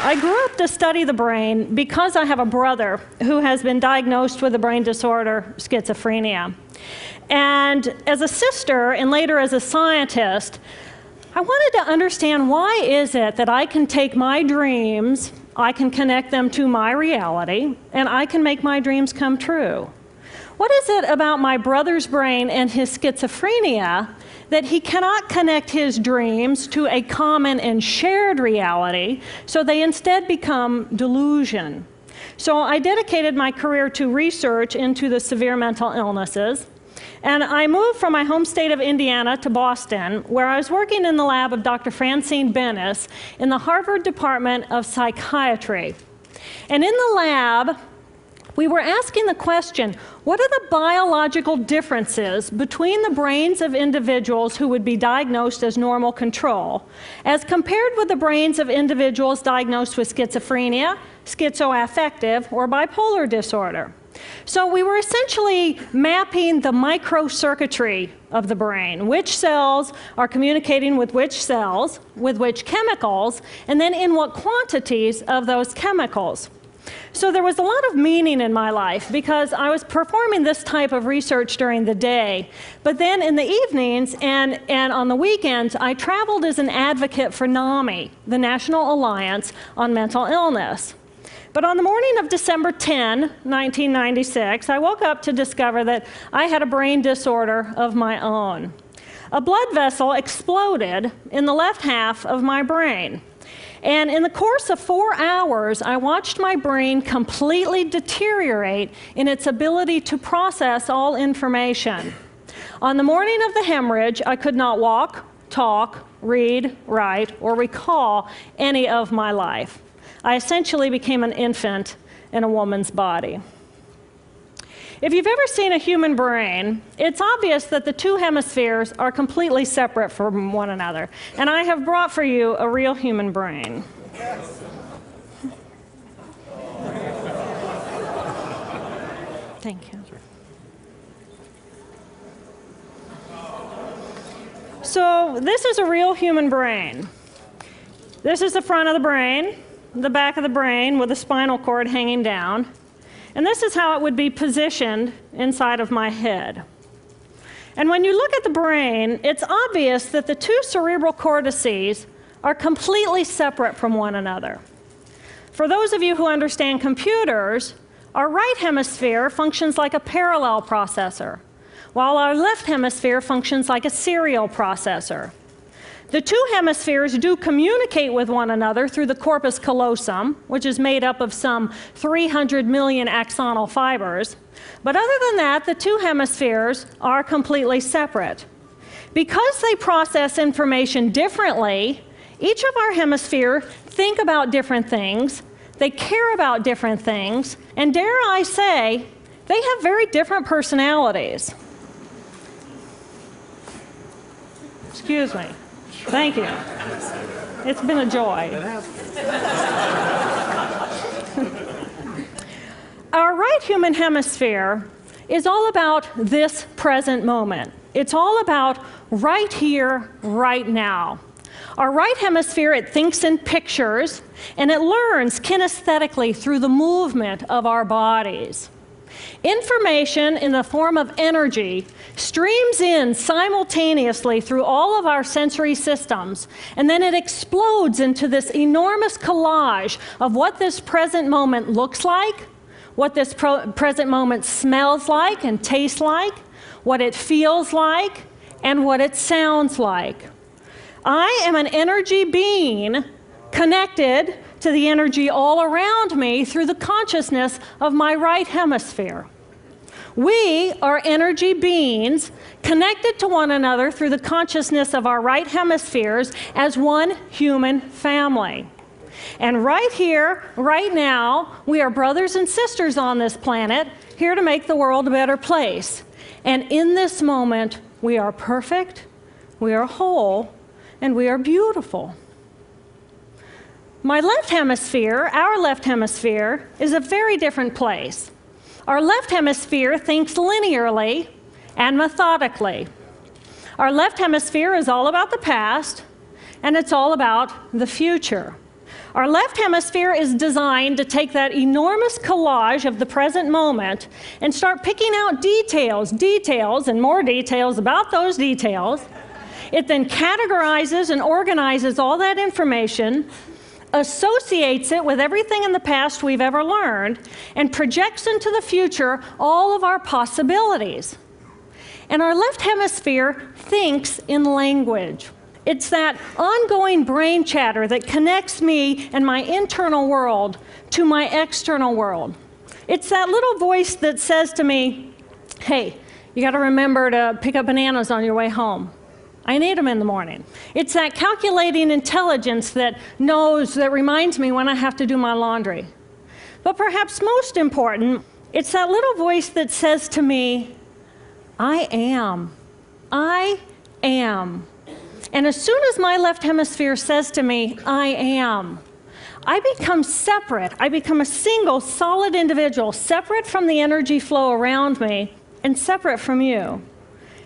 I grew up to study the brain because I have a brother who has been diagnosed with a brain disorder, schizophrenia. And as a sister, and later as a scientist, I wanted to understand why is it that I can take my dreams, I can connect them to my reality, and I can make my dreams come true. What is it about my brother's brain and his schizophrenia that he cannot connect his dreams to a common and shared reality, so they instead become delusion? So I dedicated my career to research into the severe mental illnesses, and I moved from my home state of Indiana to Boston, where I was working in the lab of Dr. Francine Bennis in the Harvard Department of Psychiatry. And in the lab, we were asking the question, what are the biological differences between the brains of individuals who would be diagnosed as normal control, as compared with the brains of individuals diagnosed with schizophrenia, schizoaffective, or bipolar disorder? So we were essentially mapping the microcircuitry of the brain, which cells are communicating with which cells, with which chemicals, and then in what quantities of those chemicals. So there was a lot of meaning in my life because I was performing this type of research during the day. But then in the evenings and on the weekends, I traveled as an advocate for NAMI, the National Alliance on Mental Illness. But on the morning of December 10, 1996, I woke up to discover that I had a brain disorder of my own. A blood vessel exploded in the left half of my brain. And in the course of 4 hours, I watched my brain completely deteriorate in its ability to process all information. On the morning of the hemorrhage, I could not walk, talk, read, write, or recall any of my life. I essentially became an infant in a woman's body. If you've ever seen a human brain, it's obvious that the two hemispheres are completely separate from one another. And I have brought for you a real human brain. Thank you. So this is a real human brain. This is the front of the brain, the back of the brain with the spinal cord hanging down. And this is how it would be positioned inside of my head. And when you look at the brain, it's obvious that the two cerebral cortices are completely separate from one another. For those of you who understand computers, our right hemisphere functions like a parallel processor, while our left hemisphere functions like a serial processor. The two hemispheres do communicate with one another through the corpus callosum, which is made up of some 300 million axonal fibers. But other than that, the two hemispheres are completely separate. Because they process information differently, each of our hemispheres think about different things, they care about different things, and dare I say, they have very different personalities. Excuse me. Thank you. It's been a joy. Our right human hemisphere is all about this present moment. It's all about right here, right now. Our right hemisphere, it thinks in pictures, and it learns kinesthetically through the movement of our bodies. Information in the form of energy streams in simultaneously through all of our sensory systems, and then it explodes into this enormous collage of what this present moment looks like, what this present moment smells like and tastes like, what it feels like, and what it sounds like. I am an energy being connected to the energy all around me through the consciousness of my right hemisphere. We are energy beings connected to one another through the consciousness of our right hemispheres as one human family. And right here, right now, we are brothers and sisters on this planet, here to make the world a better place. And in this moment, we are perfect, we are whole, and we are beautiful. My left hemisphere, our left hemisphere, is a very different place. Our left hemisphere thinks linearly and methodically. Our left hemisphere is all about the past, and it's all about the future. Our left hemisphere is designed to take that enormous collage of the present moment and start picking out details, and more details about those details. It then categorizes and organizes all that information, associates it with everything in the past we've ever learned, and projects into the future all of our possibilities. And our left hemisphere thinks in language. It's that ongoing brain chatter that connects me and my internal world to my external world. It's that little voice that says to me, hey, you got to remember to pick up bananas on your way home. I need them in the morning. It's that calculating intelligence that reminds me when I have to do my laundry. But perhaps most important, it's that little voice that says to me, I am. I am. And as soon as my left hemisphere says to me, I am, I become separate. I become a single, solid individual, separate from the energy flow around me and separate from you.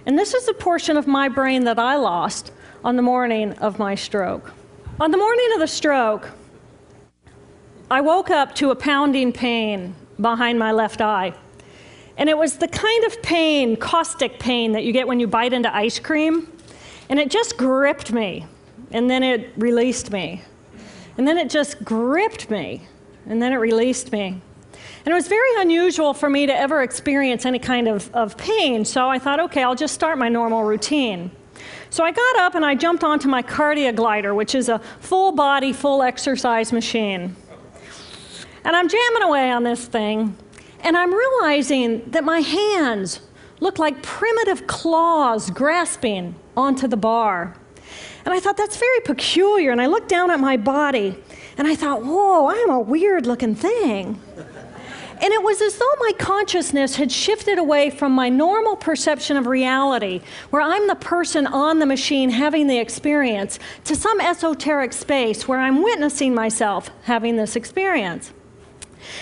And this is a portion of my brain that I lost on the morning of my stroke. On the morning of the stroke, I woke up to a pounding pain behind my left eye. And it was the kind of pain, caustic pain, that you get when you bite into ice cream. And it just gripped me, and then it released me. And then it just gripped me, and then it released me. And it was very unusual for me to ever experience any kind of pain, so I thought, okay, I'll just start my normal routine. So I got up and I jumped onto my cardio glider, which is a full body, full exercise machine. And I'm jamming away on this thing, and I'm realizing that my hands look like primitive claws grasping onto the bar. And I thought, that's very peculiar. And I looked down at my body, and I thought, whoa, I am a weird-looking thing. And it was as though my consciousness had shifted away from my normal perception of reality, where I'm the person on the machine having the experience, to some esoteric space where I'm witnessing myself having this experience.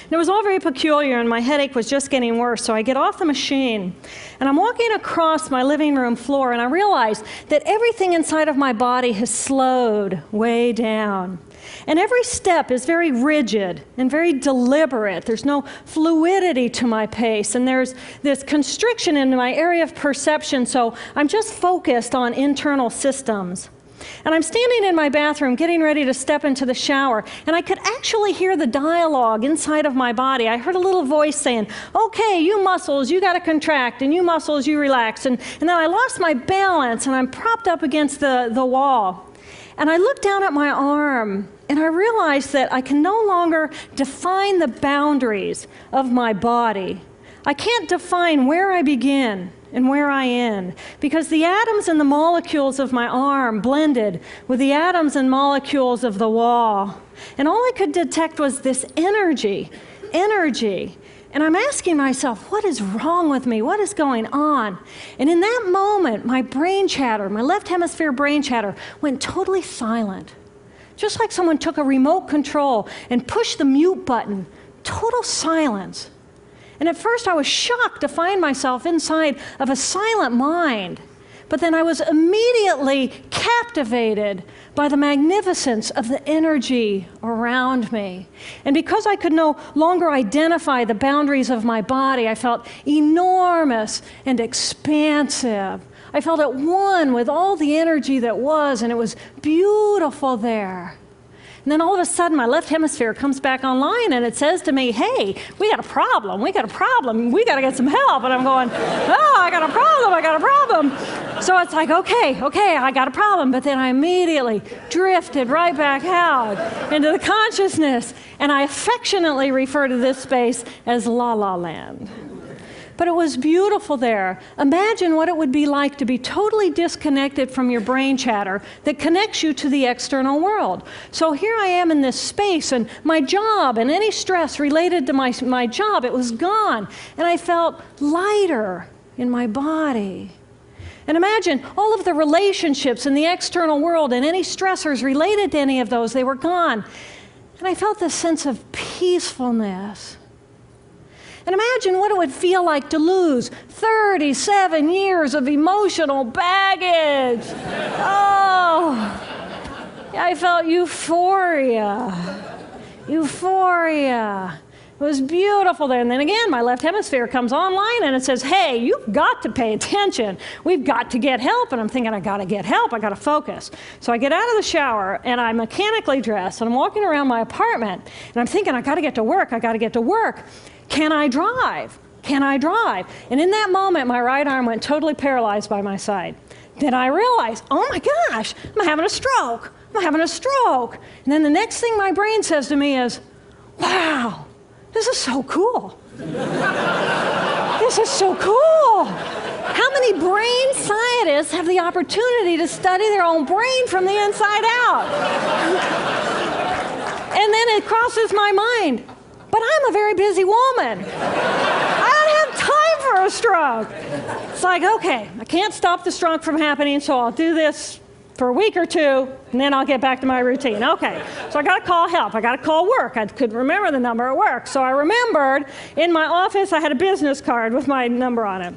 And it was all very peculiar, and my headache was just getting worse, so I get off the machine, and I'm walking across my living room floor, and I realize that everything inside of my body has slowed way down. And every step is very rigid and very deliberate. There's no fluidity to my pace, and there's this constriction in my area of perception, so I'm just focused on internal systems. And I'm standing in my bathroom getting ready to step into the shower, and I could actually hear the dialogue inside of my body. I heard a little voice saying, okay, you muscles, you got to contract, and you muscles, you relax. And then I lost my balance, and I'm propped up against the wall. And I looked down at my arm, and I realized that I can no longer define the boundaries of my body. I can't define where I begin and where I end, because the atoms and the molecules of my arm blended with the atoms and molecules of the wall. And all I could detect was this energy. And I'm asking myself, what is wrong with me? What is going on? And in that moment, my brain chatter, my left hemisphere brain chatter, went totally silent. Just like someone took a remote control and pushed the mute button. Total silence. And at first I was shocked to find myself inside of a silent mind. But then I was immediately captivated by the magnificence of the energy around me. And because I could no longer identify the boundaries of my body, I felt enormous and expansive. I felt at one with all the energy that was, and it was beautiful there. And then all of a sudden, my left hemisphere comes back online, and it says to me, hey, we got a problem, we got to get some help. And I'm going, oh, I got a problem. So it's like, okay, I got a problem. But then I immediately drifted right back out into the consciousness, and I affectionately refer to this space as La La Land. But it was beautiful there. Imagine what it would be like to be totally disconnected from your brain chatter that connects you to the external world. So here I am in this space, and my job and any stress related to my job, it was gone. And I felt lighter in my body. And imagine all of the relationships in the external world and any stressors related to any of those, they were gone. And I felt this sense of peacefulness. And imagine what it would feel like to lose 37 years of emotional baggage. Oh, I felt euphoria. Euphoria. It was beautiful there. And then again, my left hemisphere comes online and it says, hey, you've got to pay attention. We've got to get help. And I'm thinking, I got to get help. I got to focus. So I get out of the shower and I'm mechanically dressed and I'm walking around my apartment and I'm thinking, I got to get to work. I got to get to work. Can I drive? Can I drive? And in that moment, my right arm went totally paralyzed by my side. Then I realized, oh my gosh, I'm having a stroke. I'm having a stroke. And then the next thing my brain says to me is, wow, this is so cool. This is so cool. How many brain scientists have the opportunity to study their own brain from the inside out? And then it crosses my mind, but I'm a very busy woman. I don't have time for a stroke. It's like, okay, I can't stop the stroke from happening, so I'll do this for a week or two, and then I'll get back to my routine. Okay, so I got to call help. I got to call work. I couldn't remember the number at work. So I remembered in my office I had a business card with my number on it.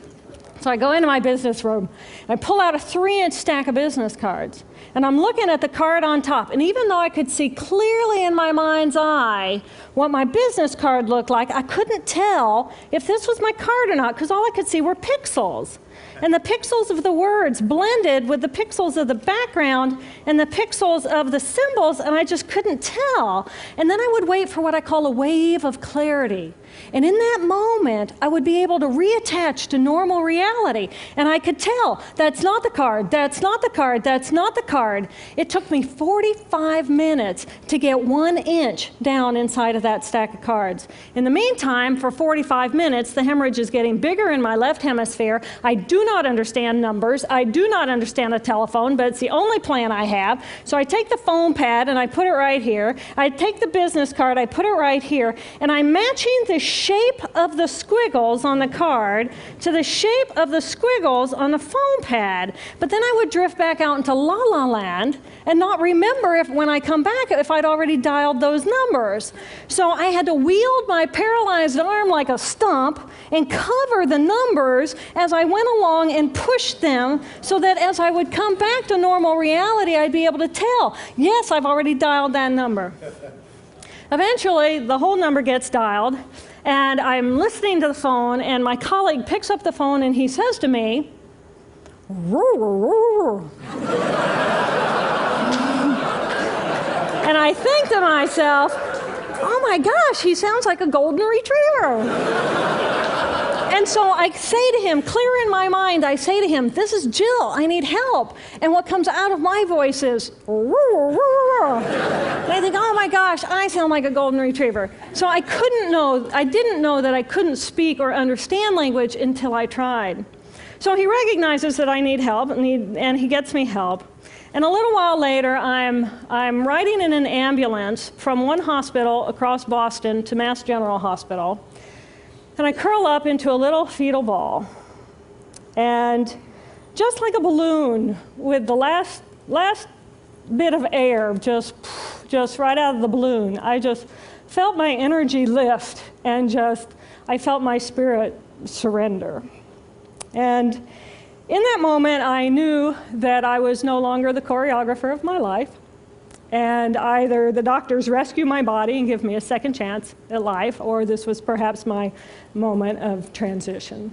So I go into my business room. I pull out a 3-inch stack of business cards. And I'm looking at the card on top. And even though I could see clearly in my mind's eye what my business card looked like, I couldn't tell if this was my card or not, because all I could see were pixels. And the pixels of the words blended with the pixels of the background and the pixels of the symbols, and I just couldn't tell. And then I would wait for what I call a wave of clarity. And in that moment, I would be able to reattach to normal reality. And I could tell, that's not the card, that's not the card, that's not the card. It took me 45 minutes to get 1 inch down inside of that stack of cards. In the meantime, for 45 minutes, the hemorrhage is getting bigger in my left hemisphere. I do not understand numbers. I do not understand a telephone, but it's the only plan I have. So I take the phone pad and I put it right here. I take the business card, I put it right here, and I'm matching the shape of the squiggles on the card to the shape of the squiggles on the phone pad. But then I would drift back out into la la land and not remember if when I come back if I'd already dialed those numbers. So I had to wield my paralyzed arm like a stump and cover the numbers as I went along and push them so that as I would come back to normal reality, I'd be able to tell, yes, I've already dialed that number. Eventually, the whole number gets dialed, and I'm listening to the phone, and my colleague picks up the phone, and he says to me, and I think to myself, oh my gosh, he sounds like a golden retriever. And so I say to him, clear in my mind, I say to him, this is Jill, I need help. And what comes out of my voice is, and I think, oh my gosh, I sound like a golden retriever. So I didn't know that I couldn't speak or understand language until I tried. So he recognizes that I need help, and he gets me help. And a little while later, I'm riding in an ambulance from one hospital across Boston to Mass General Hospital. And I curl up into a little fetal ball. And just like a balloon with the last bit of air just right out of the balloon, I just felt my energy lift and I felt my spirit surrender. And in that moment, I knew that I was no longer the choreographer of my life. And either the doctors rescue my body and give me a second chance at life, or this was perhaps my moment of transition.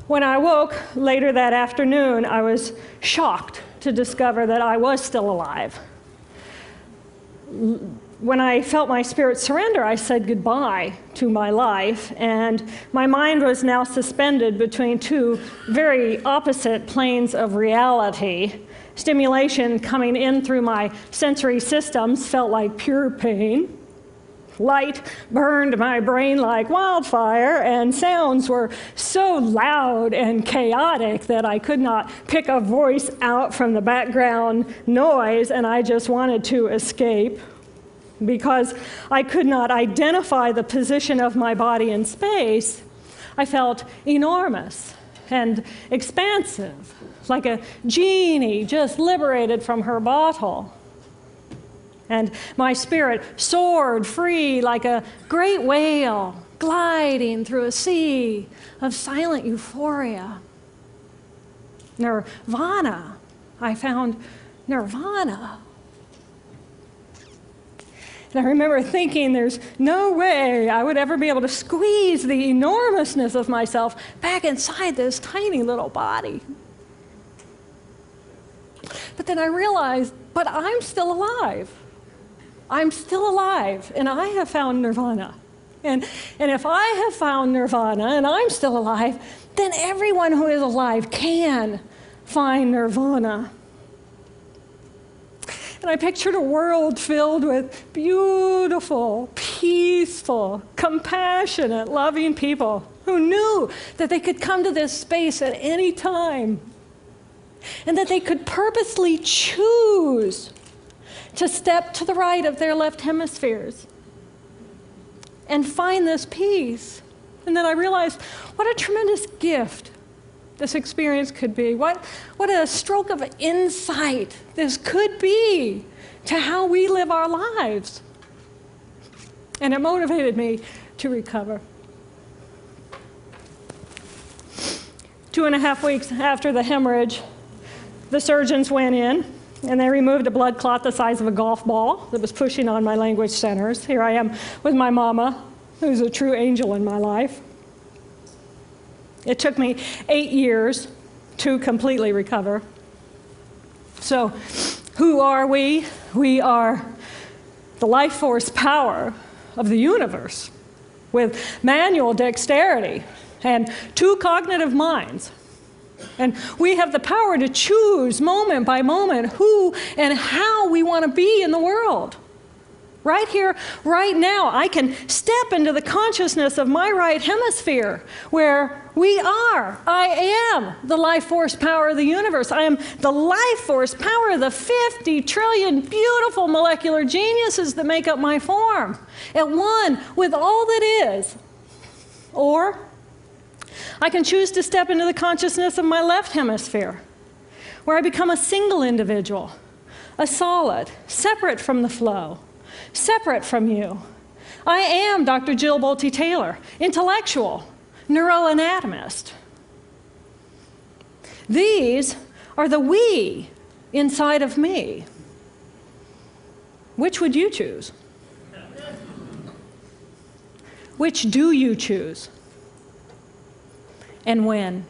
When I woke later that afternoon, I was shocked to discover that I was still alive. When I felt my spirit surrender, I said goodbye to my life, and my mind was now suspended between two very opposite planes of reality. Stimulation coming in through my sensory systems felt like pure pain. Light burned my brain like wildfire, and sounds were so loud and chaotic that I could not pick a voice out from the background noise, and I just wanted to escape. Because I could not identify the position of my body in space, I felt enormous and expansive, like a genie just liberated from her bottle. And my spirit soared free like a great whale gliding through a sea of silent euphoria. nirvana. I found nirvana. And I remember thinking there's no way I would ever be able to squeeze the enormousness of myself back inside this tiny little body. But then I realized, but I'm still alive. I'm still alive, and I have found nirvana. And if I have found nirvana and I'm still alive, then everyone who is alive can find nirvana. And I pictured a world filled with beautiful, peaceful, compassionate, loving people who knew that they could come to this space at any time and that they could purposely choose to step to the right of their left hemispheres and find this peace. And then I realized what a tremendous gift this experience could be. What a stroke of insight this could be to how we live our lives. And it motivated me to recover. 2.5 weeks after the hemorrhage, the surgeons went in and they removed a blood clot the size of a golf ball that was pushing on my language centers. Here I am with my mama, who's a true angel in my life. It took me 8 years to completely recover. So, who are we? We are the life force power of the universe with manual dexterity and 2 cognitive minds. And we have the power to choose moment by moment who and how we want to be in the world. Right here, right now, I can step into the consciousness of my right hemisphere where I am the life force power of the universe. I am the life force power of the 50 trillion beautiful molecular geniuses that make up my form, at one with all that is. Or I can choose to step into the consciousness of my left hemisphere, where I become a single individual, a solid, separate from the flow, separate from you. I am Dr. Jil Bolte Taylor, intellectual, neuroanatomist. These are the we inside of me. Which would you choose? Which do you choose? And when?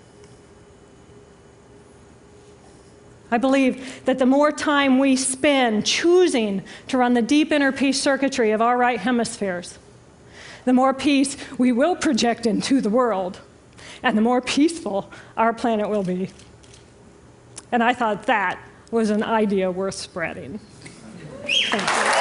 I believe that the more time we spend choosing to run the deep inner peace circuitry of our right hemispheres, the more peace we will project into the world, and the more peaceful our planet will be. And I thought that was an idea worth spreading. Thank you.